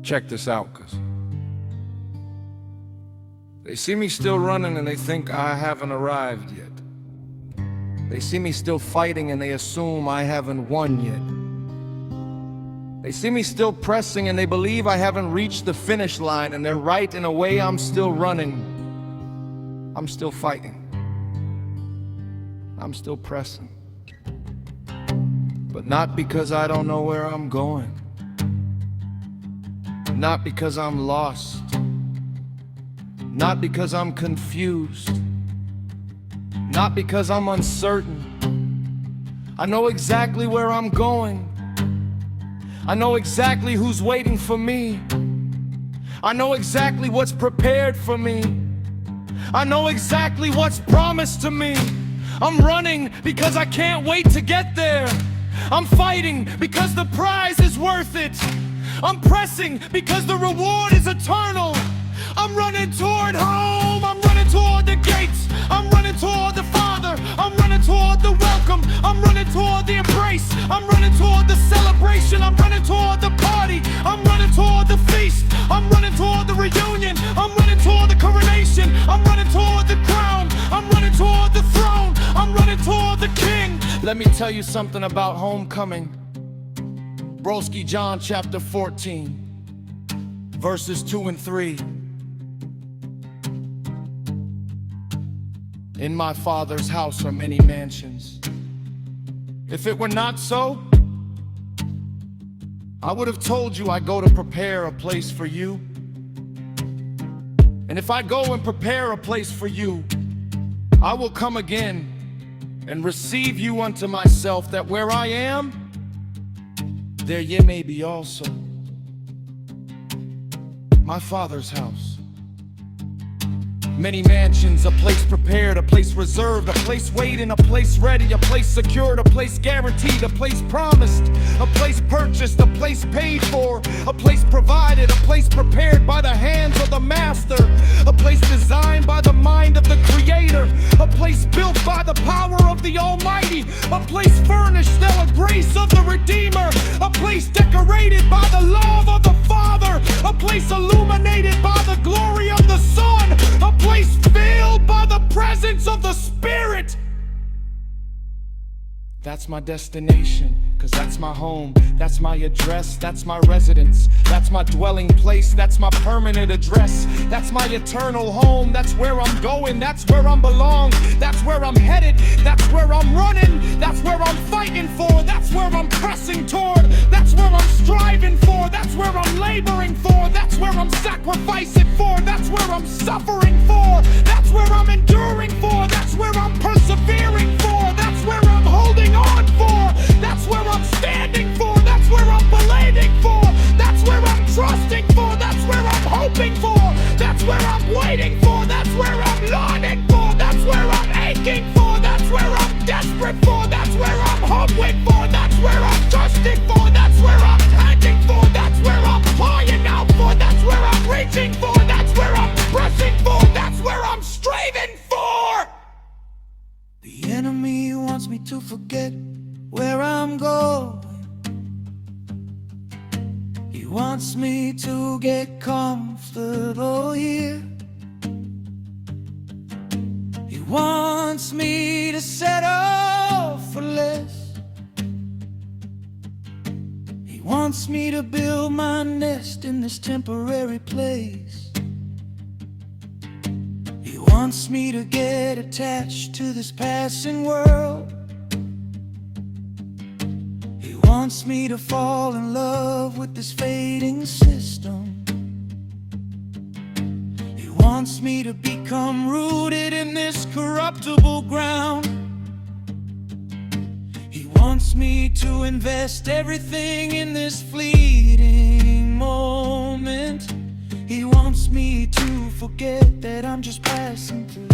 Check this out, cause they see me still running and they think I haven't arrived yet. They see me still fighting and they assume I haven't won yet. They see me still pressing and they believe I haven't reached the finish line, and they're right in a way. I'm still running. I'm still fighting. I'm still pressing. But not because I don't know where I'm going. Not because I'm lost. Not because I'm confused. Not because I'm uncertain. I know exactly where I'm going. I know exactly who's waiting for me. I know exactly what's prepared for me. I know exactly what's promised to me. I'm running because I can't wait to get there. I'm fighting because the prize is worth it. I'm pressing because the reward is eternal. I'm running toward home. I'm running toward the gates. I'm running toward the Father. I'm running toward the welcome. I'm running toward the embrace. I'm running toward the celebration. I'm running toward the party. I'm running toward the feast. I'm running toward the reunion. I'm running toward the coronation. I'm running toward the crown. I'm running toward the throne. I'm running toward the King. Let me tell you something about homecoming. Broski, John chapter 14, verses 2 and 3. In my Father's house are many mansions. If it were not so, I would have told you I go to prepare a place for you. And if I go and prepare a place for you, I will come again and receive you unto myself, that where I am, there ye may be also. My Father's house. Many mansions, a place prepared, a place reserved, a place waiting, a place ready, a place secured, a place guaranteed, a place promised, a place purchased, a place paid for, a place provided, a place prepared by the hands of the Master, a place designed by the mind of the Creator, a place built by the power of the Almighty, a place furnished through the grace of the Redeemer, a place decorated by the love of the Father, a place illuminated by the glory of the Son, a place filled by the presence of the Spirit. That's my destination, cause that's my home, that's my address, that's my residence, that's my dwelling place, that's my permanent address, that's my eternal home, that's where I'm going, that's where I belong, that's where I'm headed, that's where I'm running, that's where I'm fighting for, that's where I'm pressing toward, that's where I'm striving for, that's where I'm laboring for, that's where I'm sacrificing for, that's where I'm suffering for, that's where I'm enduring for, that's where I'm persevering for, that's where I'm holding on for, that's where I'm standing for, that's where I'm believing for, that's where I'm trusting for, that's where I'm hoping for, that's where I'm waiting for, that's where I'm longing for, that's where I'm aching for, that's where I'm desperate for, that's where I'm hoping for, that's where I'm trusting for, that's where I'm thanking for, that's where I'm crying out for, that's where I'm reaching for, that's where I'm pressing for, that's where I'm striving for. The enemy wants me to forget where I'm going. He wants me to get comfortable here. He wants me to settle for less. He wants me to build my nest in this temporary place. He wants me to get attached to this passing world. He wants me to fall in love with this fading system. He wants me to become rooted in this corruptible ground. He wants me to invest everything in this fleeting moment. He wants me to forget that I'm just passing through.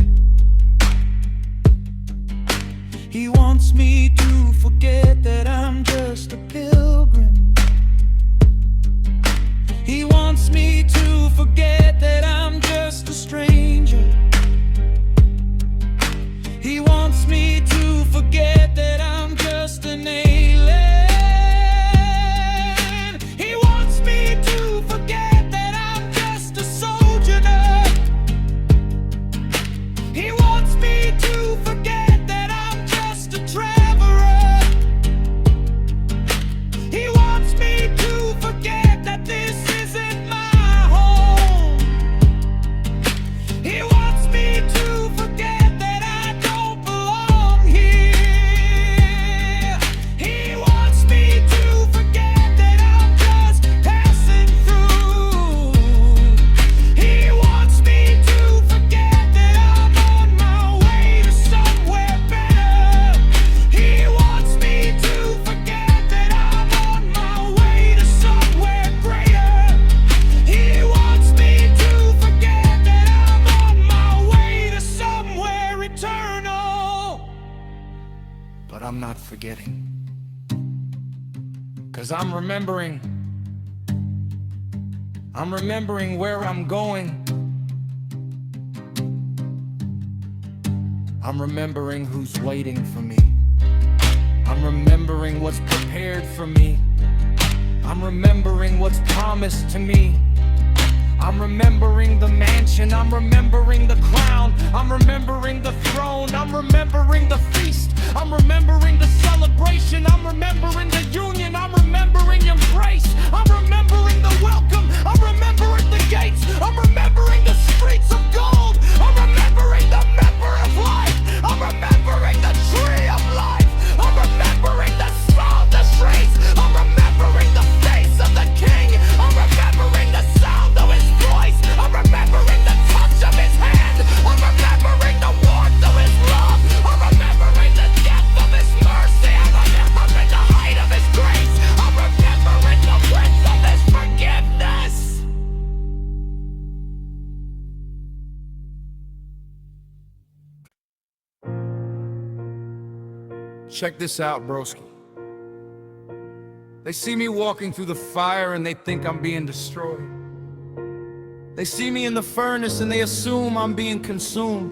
He wants me to forget that I'm just a pilgrim. He wants me to forget that I'm just a stranger. He wants me to forget that I'm just an alien. He wants me to forget forgetting. 'Cause I'm remembering where I'm going. I'm remembering who's waiting for me. I'm remembering what's prepared for me. I'm remembering what's promised to me. I'm remembering the mansion, I'm remembering the crown, I'm remembering the throne, I'm remembering the feast, I'm remembering the celebration, I'm remembering the union, I'm remembering embrace, I'm remembering the welcome, I'm remembering the gates, I'm remembering the streets of gold, I'm remembering the member of life, I'm remembering the tree of life, I'm remembering the song, the streets, I'm remembering the face of the king, I'm remembering the sound of his voice, I'm remembering the touch of his hand, I'm remembering the warmth of his love, I'm remembering the depth of his mercy, I'm remembering the height of his grace, I'm remembering the width of his forgiveness. Check this out, broski. They see me walking through the fire and they think I'm being destroyed. They see me in the furnace and they assume I'm being consumed.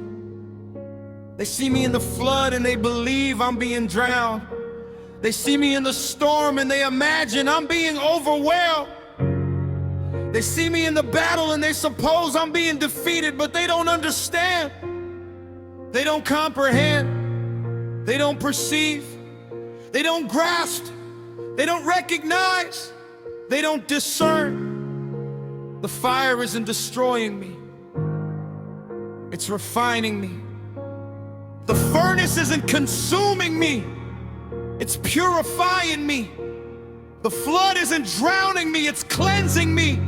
They see me in the flood and they believe I'm being drowned. They see me in the storm and they imagine I'm being overwhelmed. They see me in the battle and they suppose I'm being defeated, but they don't understand. They don't comprehend. They don't perceive. They don't grasp. They don't recognize. They don't discern. The fire isn't destroying me. It's refining me. The furnace isn't consuming me. It's purifying me. The flood isn't drowning me. It's cleansing me.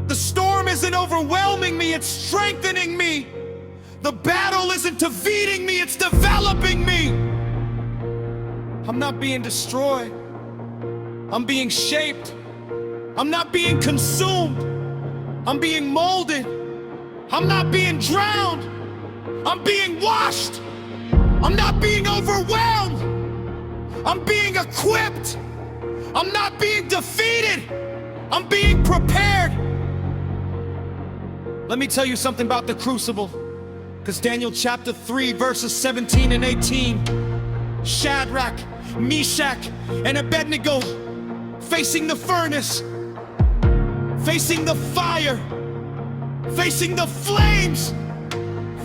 The storm isn't overwhelming me. It's strengthening me. The battle isn't defeating me. It's developing me. I'm not being destroyed. I'm being shaped. I'm not being consumed. I'm being molded. I'm not being drowned. I'm being washed. I'm not being overwhelmed. I'm being equipped. I'm not being defeated. I'm being prepared. Let me tell you something about the crucible. Because Daniel chapter 3 verses 17 and 18. Shadrach, Meshach, and Abednego facing the furnace, facing the fire, facing the flames,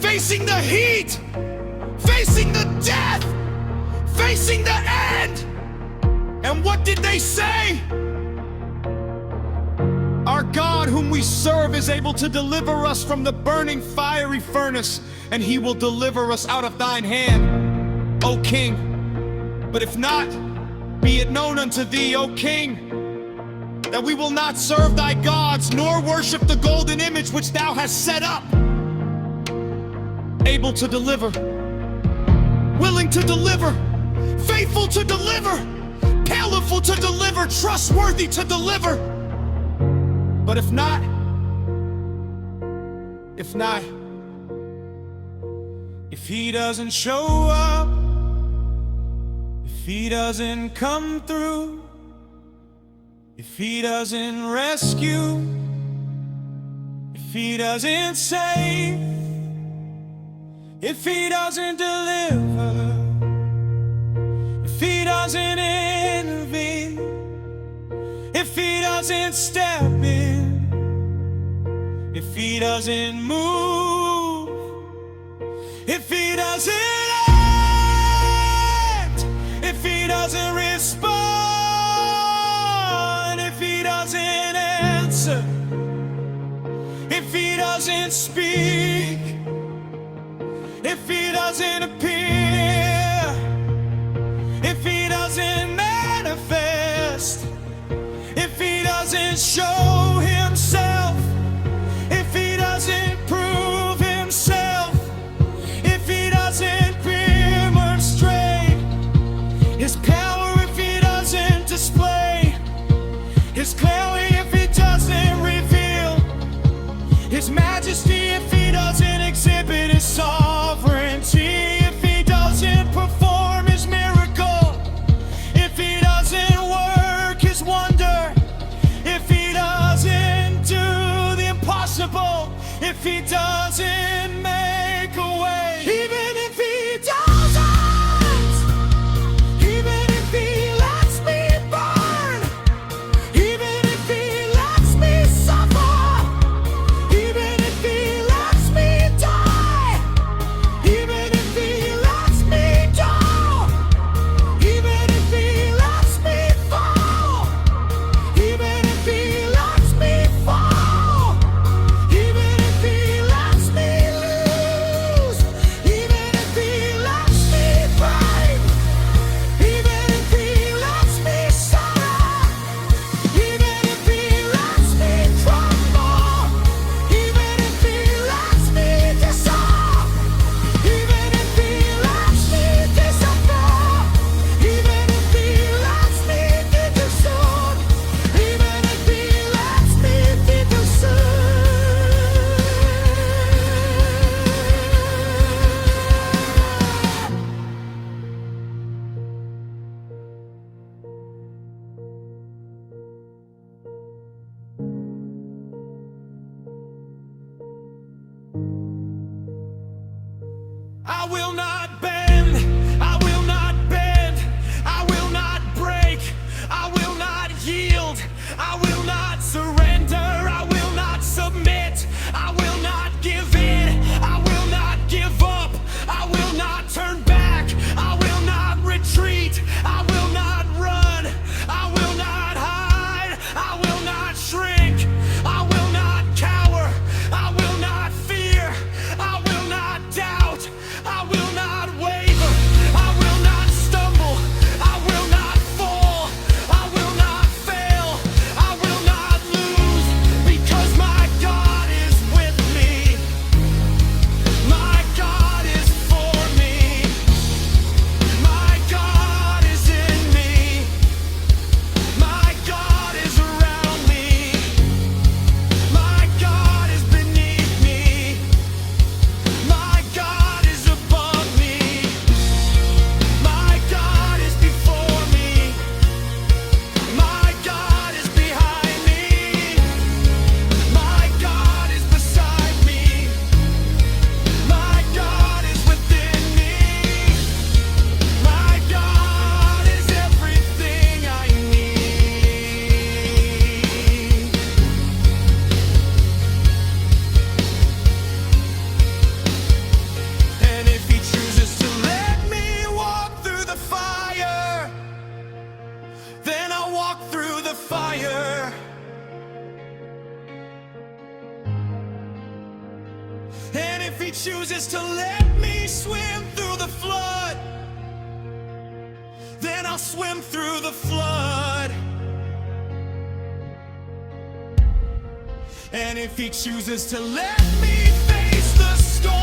facing the heat, facing the death, facing the end. And what did they say? Our God whom we serve is able to deliver us from the burning fiery furnace, and he will deliver us out of thine hand, O King. But if not, be it known unto thee, O King, that we will not serve thy gods, nor worship the golden image which thou hast set up. Able to deliver, willing to deliver, faithful to deliver, powerful to deliver, trustworthy to deliver. But if not, if he doesn't show up, if he doesn't come through, if he doesn't rescue, if he doesn't save, if he doesn't deliver, if he doesn't intervene, if he doesn't step in, if he doesn't move, if he doesn't act, if he doesn't respond, if he doesn't answer, if he doesn't speak, if he doesn't appear, if he doesn't manifest, if he doesn't show himself, if he doesn't prove himself, if he doesn't demonstrate his power, if he doesn't display his glory, if he doesn't reveal his majesty, if he doesn't exhibit his sovereignty, if he doesn't perform his miracle, if he doesn't make a way, even if he doesn't, even if he lets me burn, even if he lets me suffer, even if he lets me die, even if he lets me down, even if he lets me fall, even if he lets me fall, even if he lets me lose, even if he lets me break, even if he lets me sorrow, even if he lets me crumble, even if he lets me dissolve, even if he lets me disappear, even if he lets me be consumed, even if he lets me be consumed. I will not bend, I will not bend, I will not break, I will not yield, I will not surrender, I will not submit, I will not give in, I will not give up, I will not turn back, I will not retreat, I will not run, I will not hide, I will not shrink, I will not cower, I will not fear, I will not doubt, I will not waver, I will not stumble, I will not fall, I will not fail, I will not lose, because my God is with me, my God is for me, my God is in me, my God is around me, my God is beneath me, my God is above me, my God is before me, my God is behind me, my God is beside me, my God is within me, my God is everything I need. And if he chooses to let me walk through the fire, then I'll walk through the fire. And if he chooses to let me swim through the flood, then I'll swim through the flood. And if he chooses to let me face the storm,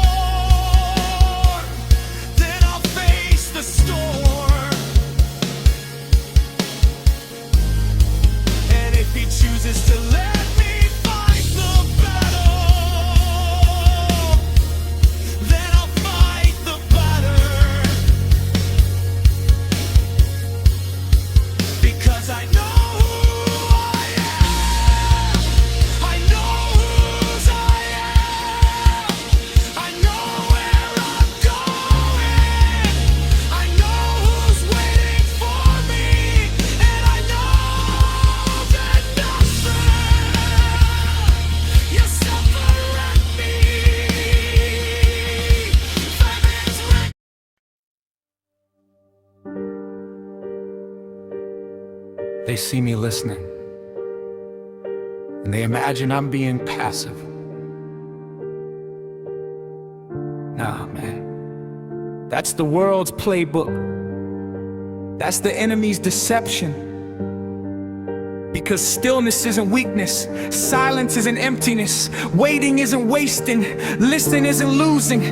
then I'll face the storm. And if he chooses to let me fight the battle, then I'll fight the battle. Because I know who I am, I know whose I am, I know where I'm going, I know who's waiting for me, and I know that nothing you separate me from His grace. They see me listening, and they imagine I'm being passive. Nah, man. That's the world's playbook. That's the enemy's deception. Because stillness isn't weakness, silence isn't emptiness, waiting isn't wasting, listening isn't losing.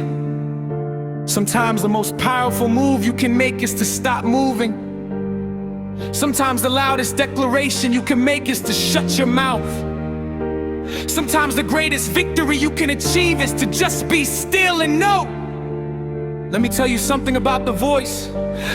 Sometimes the most powerful move you can make is to stop moving. Sometimes the loudest declaration you can make is to shut your mouth. Sometimes the greatest victory you can achieve is to just be still and know Let me tell you something about the voice.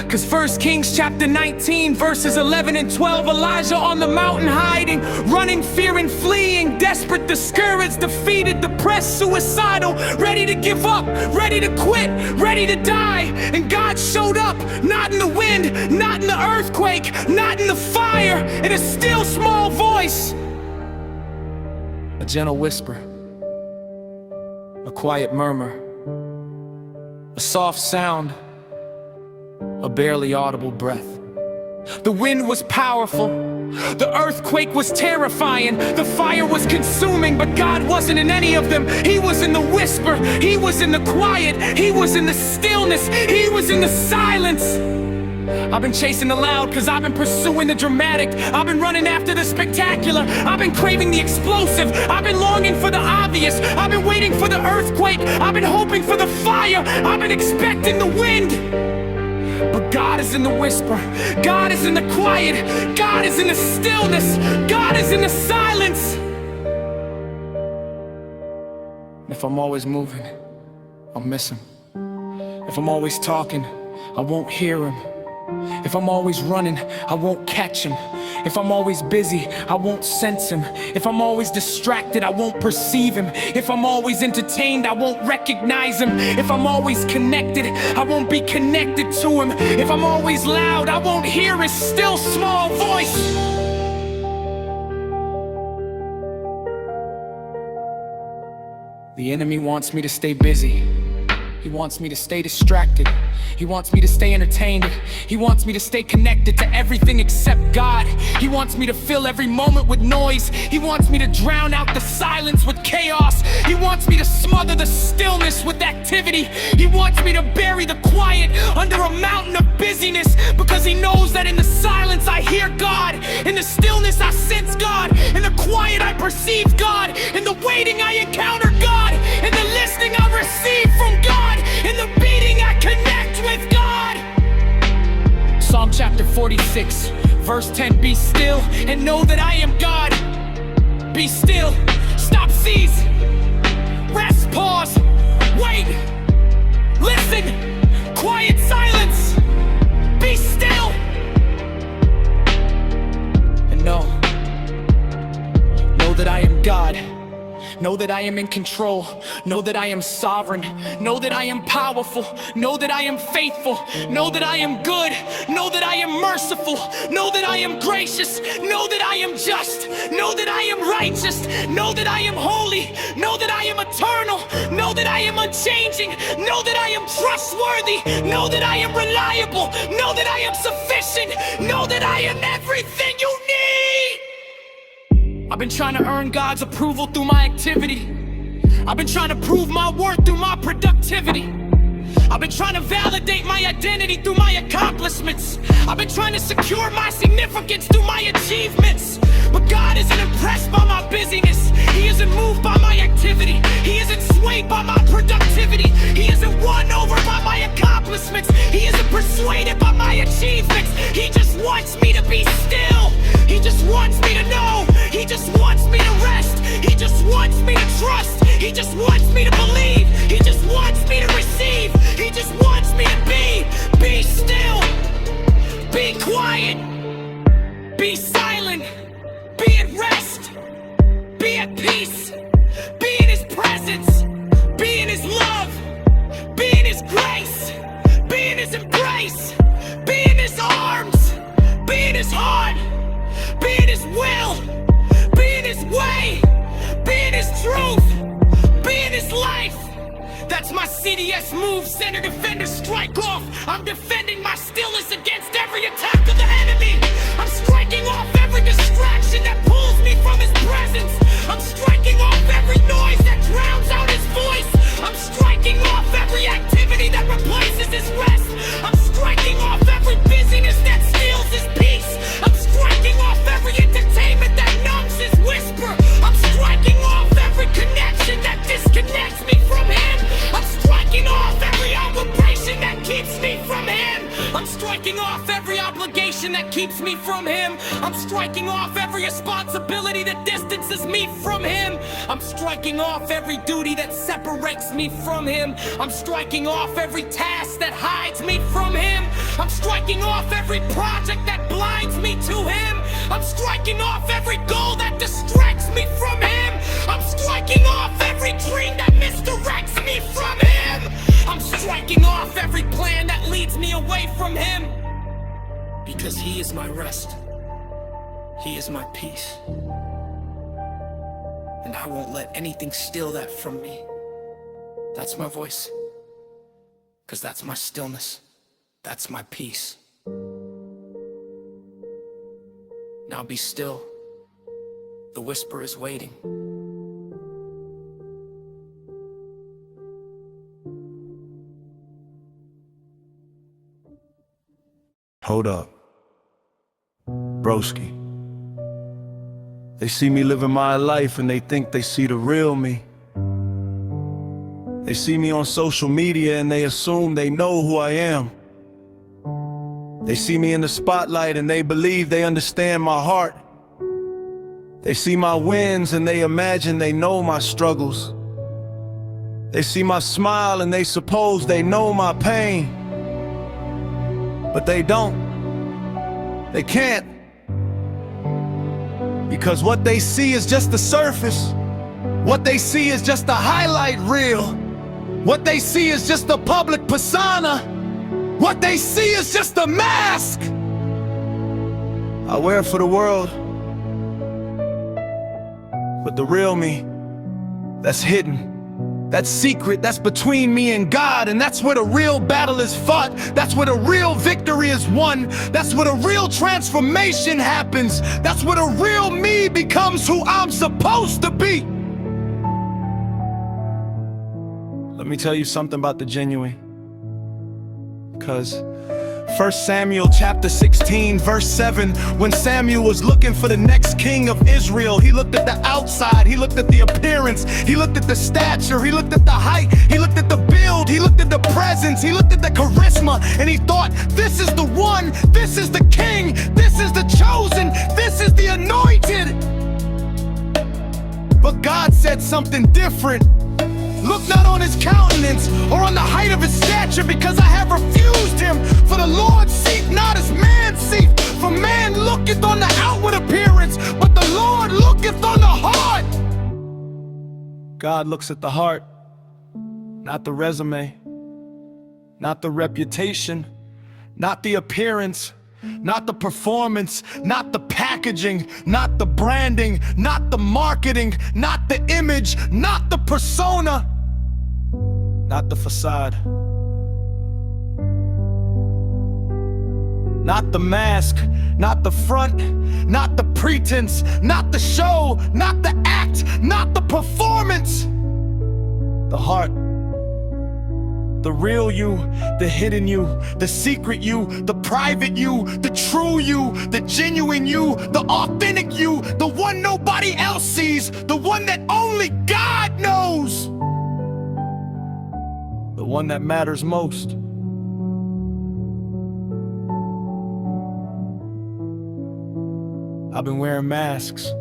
Cause 1 Kings chapter 19 verses 11 and 12, Elijah on the mountain hiding, running, fearing, fleeing, desperate, discouraged, defeated, depressed, suicidal, ready to give up, ready to quit, ready to die. And God showed up, not in the wind, not in the earthquake, not in the fire, in a still small voice. A gentle whisper, a quiet murmur, a soft sound, a barely audible breath. The wind was powerful, the earthquake was terrifying, the fire was consuming, but God wasn't in any of them. He was in the whisper, He was in the quiet, He was in the stillness, He was in the silence. I've been chasing the loud cause I've been pursuing the dramatic. I've been running after the spectacular. I've been craving the explosive. I've been longing for the obvious. I've been waiting for the earthquake. I've been hoping for the fire. I've been expecting the wind. But God is in the whisper. God is in the quiet. God is in the stillness. God is in the silence. If I'm always moving, I'll miss Him. If I'm always talking, I won't hear Him. If I'm always running, I won't catch Him. If I'm always busy, I won't sense Him. If I'm always distracted, I won't perceive Him. If I'm always entertained, I won't recognize Him. If I'm always connected, I won't be connected to Him. If I'm always loud, I won't hear His still small voice. The enemy wants me to stay busy. He wants me to stay distracted. He wants me to stay entertained. He wants me to stay connected to everything except God. He wants me to fill every moment with noise. He wants me to drown out the silence with chaos. He wants me to smother the stillness with activity. He wants me to bury the quiet under a mountain of busyness, because He knows that in the silence I hear God. In the stillness I sense God. In the quiet I perceive God. In the waiting I encounter God. In the listening I receive from God. In the beating I connect with God. Psalm chapter 46 verse 10, be still and know that I am God. Be still, stop, cease, rest, pause, wait, listen, quiet silence, be still. And know that I am God. Know that I am in control. Know that I am sovereign. Know that I am powerful. Know that I am faithful. Know that I am good. Know that I am merciful. Know that I am gracious. Know that I am just. Know that I am righteous. Know that I am holy. Know that I am eternal. Know that I am unchanging. Know that I am trustworthy. Know that I am reliable. Know that I am sufficient. Know that I am everything you need. I've been trying to earn God's approval through my activity. I've been trying to prove my worth through my productivity. I've been trying to validate my identity through my accomplishments. I've been trying to secure my significance through my achievements. But God isn't impressed by my busyness. He isn't moved by my activity. He isn't swayed by my productivity. He isn't won over by my accomplishments. He isn't persuaded by my achievements. He just wants me to be still. He just wants me to know. He just wants me to rest. He just wants me to trust. He just wants me to believe. He just wants me to receive. He just wants me to be still, be quiet, be silent, be at rest, be at peace, be in His presence, be in His love, be in His grace, be in His embrace, be in His arms, be in His heart, be in His will, be in His way, be in His truth, be in His life. That's my CDS move, center defender strike off. I'm defending my stillness against every attack of the enemy. I'm striking off every distraction that pulls me from His presence. I'm striking off every noise that drowns out His voice. I'm striking off every activity that replaces His rest. I'm striking off every busyness that steals His peace. I'm striking off every entertainment that numbs His whisper. I'm striking off every connection that disconnects me from Him. I'm striking off every obligation that keeps me from Him. I'm striking off every obligation keeps me from him. I'm striking off every responsibility that distances me from him. I'm striking off every duty that separates me from him. I'm striking off every task that hides me from him. I'm striking off every project that blinds me to him. I'm striking off every goal that distracts me from him. I'm striking off every dream that misdirects me from him. I'm striking off every plan that leads me away from him. Because he is my rest. He is my peace. And I won't let anything steal that from me. That's my voice. Because that's my stillness. That's my peace. Now be still. The whisper is waiting. Hold up. Broski. They see me living my life and they think they see the real me. They see me on social media and they assume they know who I am. They see me in the spotlight and they believe they understand my heart. They see my wins and they imagine they know my struggles. They see my smile and they suppose they know my pain. But they don't. They can't. Because what they see is just the surface. What they see is just the highlight reel. What they see is just the public persona. What they see is just a mask. I wear it for the world. But the real me, that's hidden. That's secret, that's between me and God, and that's where the real battle is fought. That's where the real victory is won. That's where the real transformation happens. That's where the real me becomes who I'm supposed to be. Let me tell you something about the genuine. Because 1 Samuel chapter 16 verse 7, when Samuel was looking for the next king of Israel, he looked at the outside, he looked at the appearance, he looked at the stature, he looked at the height, he looked at the build, he looked at the presence, he looked at the charisma, and he thought, this is the one, this is the king, this is the chosen, this is the anointed. But God said something different. Look not on his countenance or on the height of his stature, because I have refused him. For the Lord seek not as man seek. For man looketh on the outward appearance, but the Lord looketh on the heart. God looks at the heart, not the resume, not the reputation, not the appearance, not the performance, not the packaging, not the branding, not the marketing, not the image, not the persona, not the facade, not the mask, not the front, not the pretense, not the show, not the act, not the performance. The heart. The real you, the hidden you, the secret you, the private you, the true you, the genuine you, the authentic you, the one nobody else sees, the one that only God knows, the one that matters most. I've been wearing masks.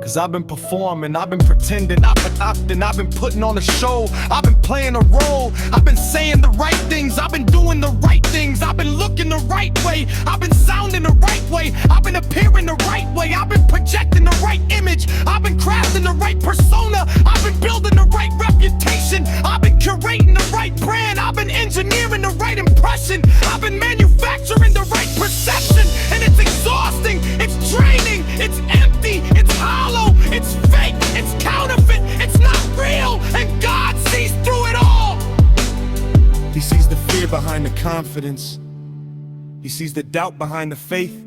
Cause I've been performing, I've been pretending, I've been acting, I've been putting on a show, I've been playing a role, I've been saying the right things, I've been doing the right things, I've been looking the right way, I've been sounding the right way, I've been appearing the right way, I've been projecting the right image, I've been crafting the right persona, I've been building the right reputation, I've been curating the right brand, I've been engineering the right impression, I've been manufacturing the right perception, and it's exhausting, it's draining, it's empty, it's hollow. It's fake, it's counterfeit, it's not real, and God sees through it all. He sees the fear behind the confidence. He sees the doubt behind the faith.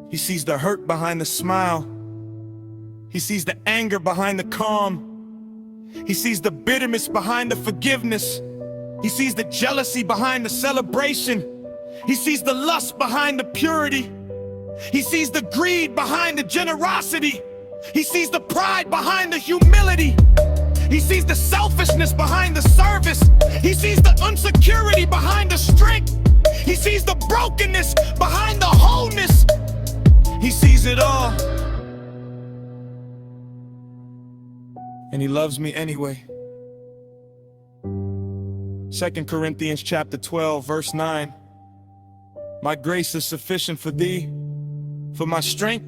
He sees the hurt behind the smile. He sees the anger behind the calm. He sees the bitterness behind the forgiveness. He sees the jealousy behind the celebration. He sees the lust behind the purity. He sees the greed behind the generosity. He sees the pride behind the humility. He sees the selfishness behind the service. He sees the insecurity behind the strength. He sees the brokenness behind the wholeness. He sees it all. And he loves me anyway. 2 Corinthians chapter 12, verse 9. My grace is sufficient for thee, for my strength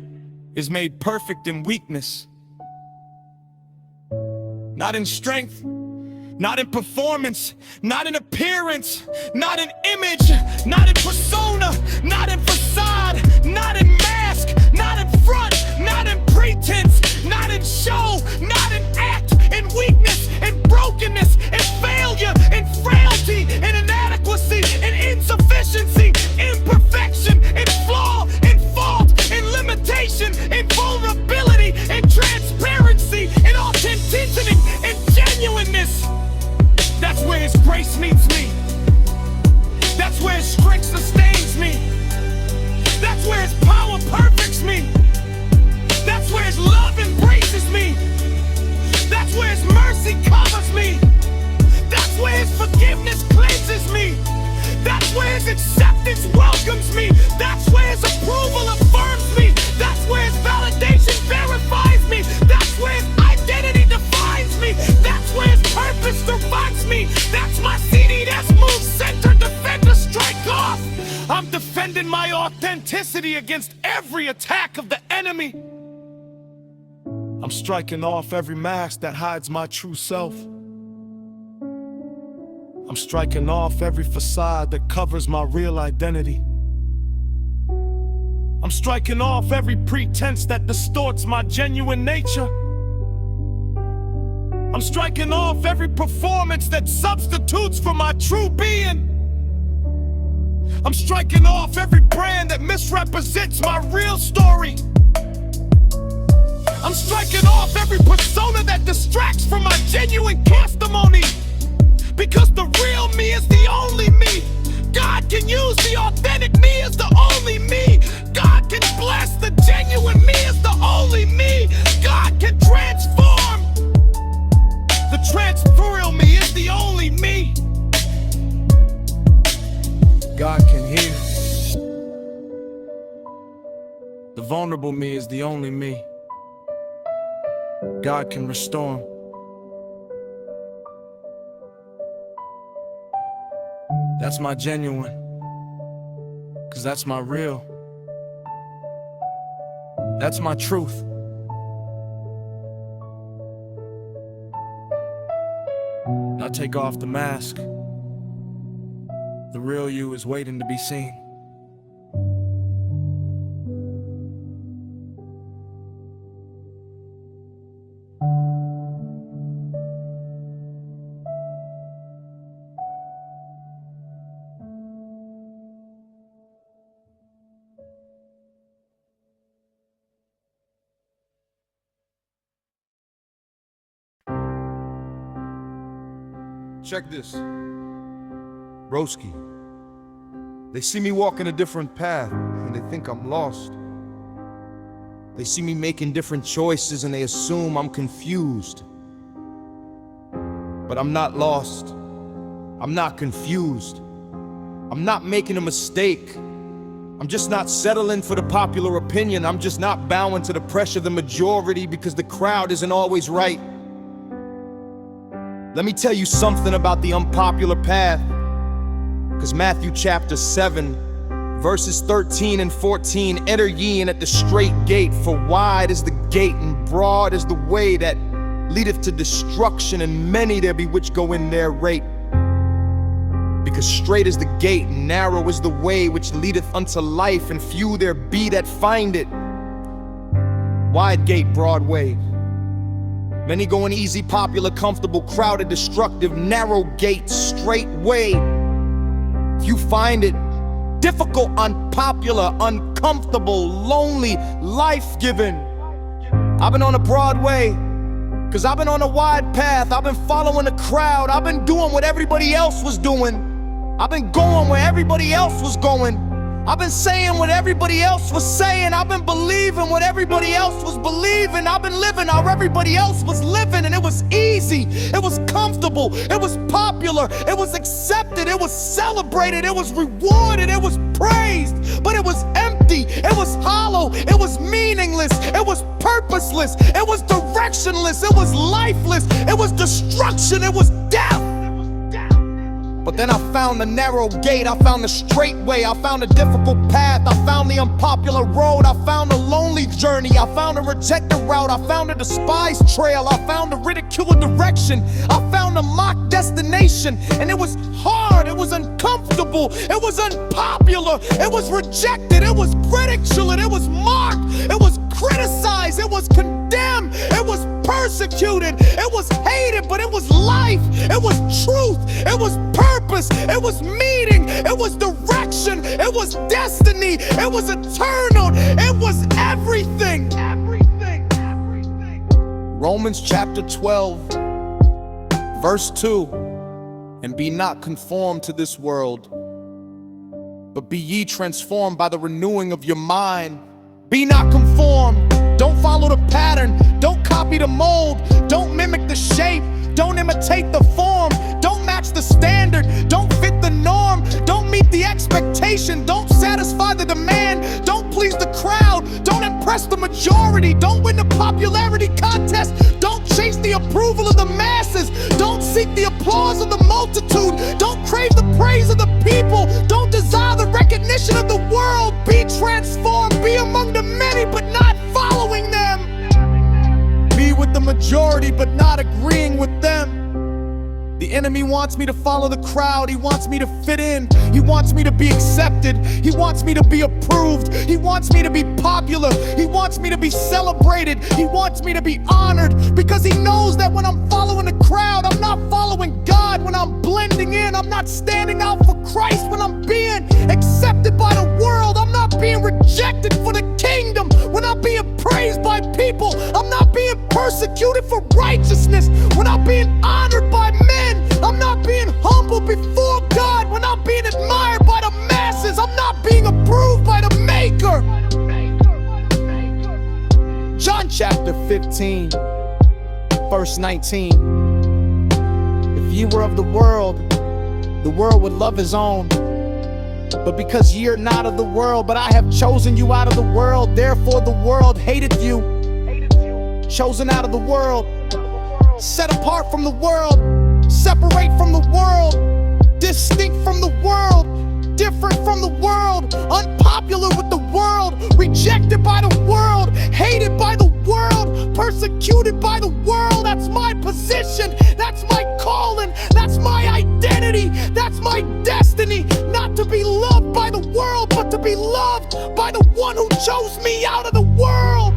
is made perfect in weakness. Not in strength, not in performance, not in appearance, not in image, not in persona, not in facade, not in mask, not in front, not in pretense, not in show, not in act, in weakness, in brokenness, in failure, in frailty, in inadequacy, in insufficiency, imperfection, in flaw, in fault, in limitation, in vulnerability, in transparency, in authenticity, in genuineness. That's where His grace meets me. That's where His strength sustains me. That's where His power perfects me. That's where His love embraces me. That's where His mercy covers me. That's where His forgiveness cleanses me. That's where His acceptance welcomes me. That's where His approval affirms me. That's where His validation verifies me. That's where His identity defines me. That's where His purpose defines me. That's my CDS move, center, defender, strike off. I'm defending my authenticity against every attack of the enemy. I'm striking off every mask that hides my true self. I'm striking off every facade that covers my real identity. I'm striking off every pretense that distorts my genuine nature. I'm striking off every performance that substitutes for my true being. I'm striking off every brand that misrepresents my real story. I'm striking off every persona that distracts from my genuine testimony. Because the real me is the only me. God can use the authentic me as the only me. God can bless the genuine me as the only me. God can transform. The transferal me is the only me. God can heal. The vulnerable me is the only me. God can restore. That's my genuine, 'cause that's my real. That's my truth. Now take off the mask. The real you is waiting to be seen. Check this. Broski. They see me walking a different path and they think I'm lost. They see me making different choices and they assume I'm confused. But I'm not lost. I'm not confused. I'm not making a mistake. I'm just not settling for the popular opinion. I'm just not bowing to the pressure of the majority because the crowd isn't always right. Let me tell you something about the unpopular path. Because Matthew chapter 7, verses 13 and 14, enter ye in at the straight gate, for wide is the gate and broad is the way that leadeth to destruction, and many there be which go in thereat. Because straight is the gate and narrow is the way which leadeth unto life, and few there be that find it. Wide gate, broad way. Many going easy, popular, comfortable, crowded, destructive, narrow gate, straight way. You find it difficult, unpopular, uncomfortable, lonely, life-giving. I've been on a broad way, 'cause I've been on a wide path. I've been following the crowd. I've been doing what everybody else was doing. I've been going where everybody else was going. I've been saying what everybody else was saying. I've been believing what everybody else was believing. I've been living how everybody else was living, and it was easy, it was comfortable, it was popular, it was accepted, it was celebrated, it was rewarded, it was praised. But it was empty, it was hollow, it was meaningless, it was purposeless, it was directionless, it was lifeless, it was destruction, it was death. But then I found the narrow gate, I found the straight way, I found a difficult path, I found the unpopular road, I found a lonely journey, I found a rejected route, I found a despised trail, I found a ridiculed direction, I found a mocked destination. And it was hard, it was uncomfortable, it was unpopular, it was rejected, it was ridiculed, it was mocked, it was criticized, it was condemned, it was persecuted, it was hated, but it was life, it was truth, it was purpose, it was meaning, it was direction, it was destiny, it was eternal, it was everything. Romans chapter 12, verse 2. And be not conformed to this world, but be ye transformed by the renewing of your mind. Be not conformed. Don't follow the pattern. Don't copy the mold. Don't mimic the shape. Don't imitate the form. Don't match the standard. Don't fit the norm. Don't meet the expectation. Don't satisfy the demand. Don't please the crowd. Don't impress the majority. Don't win the popularity contest. Don't chase the approval of the masses. Don't seek the applause of the multitude. Don't crave the praise of the people. Don't desire the recognition of the world. Be transformed. Be among the many, but not following them. Be with the majority, but not agreeing with them. The enemy wants me to follow the crowd. He wants me to fit in. He wants me to be accepted. He wants me to be approved. He wants me to be popular. He wants me to be celebrated. He wants me to be honored, because he knows that when I'm following the crowd, I'm not following God. When I'm blending in, I'm not standing out for Christ. When I'm being accepted by the world, I'm not being rejected for the kingdom. When I'm being praised by people, I'm not being persecuted for righteousness. When I'm being honored by men, I'm not being humble before God. When I'm being admired by the masses, I'm not being approved by the Maker. John chapter 15, verse 19. If ye were of the world would love his own. But because ye are not of the world, but I have chosen you out of the world, therefore the world hated you. Chosen out of the world, set apart from the world, separate from the world, distinct from the world, different from the world, unpopular with the world, rejected by the world, hated by the world, persecuted by the world. That's my position, that's my calling, that's my identity, that's my destiny. Not to be loved by the world, but to be loved by the one who chose me out of the world.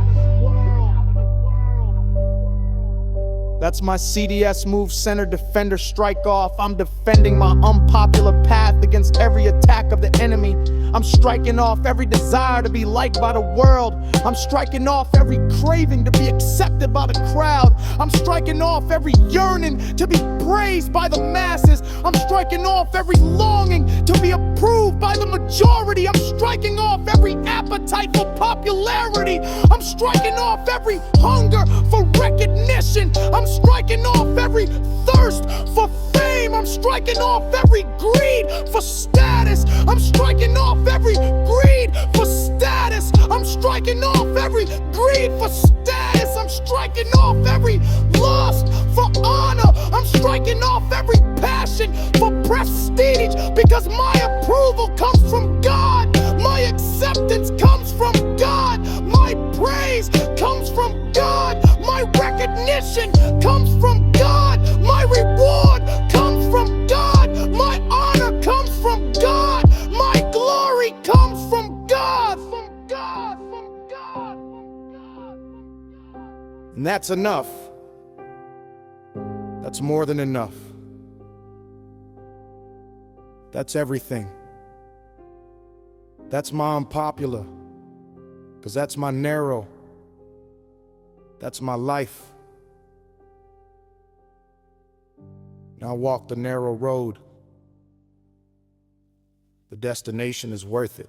That's my CDS move, center defender strike off. I'm defending my unpopular path against every attack of the enemy. I'm striking off every desire to be liked by the world. I'm striking off every craving to be accepted by the crowd. I'm striking off every yearning to be praised by the masses. I'm striking off every longing to be approved by the majority. I'm striking off every appetite for popularity. I'm striking off every hunger for recognition. I'm striking off every thirst for fame. I'm striking off every greed for status. I'm striking off every greed for status. I'm striking off every greed for status. I'm striking off every lust for honor. I'm striking off every passion for prestige, because my approval comes from God. My acceptance comes from God. My praise comes from God. My recognition comes from God. My reward comes from God. My honor comes from God. My glory comes from God. From God. From God. And that's enough. That's more than enough. That's everything. That's my unpopular, because that's my narrow. That's my life. Now walk the narrow road. The destination is worth it.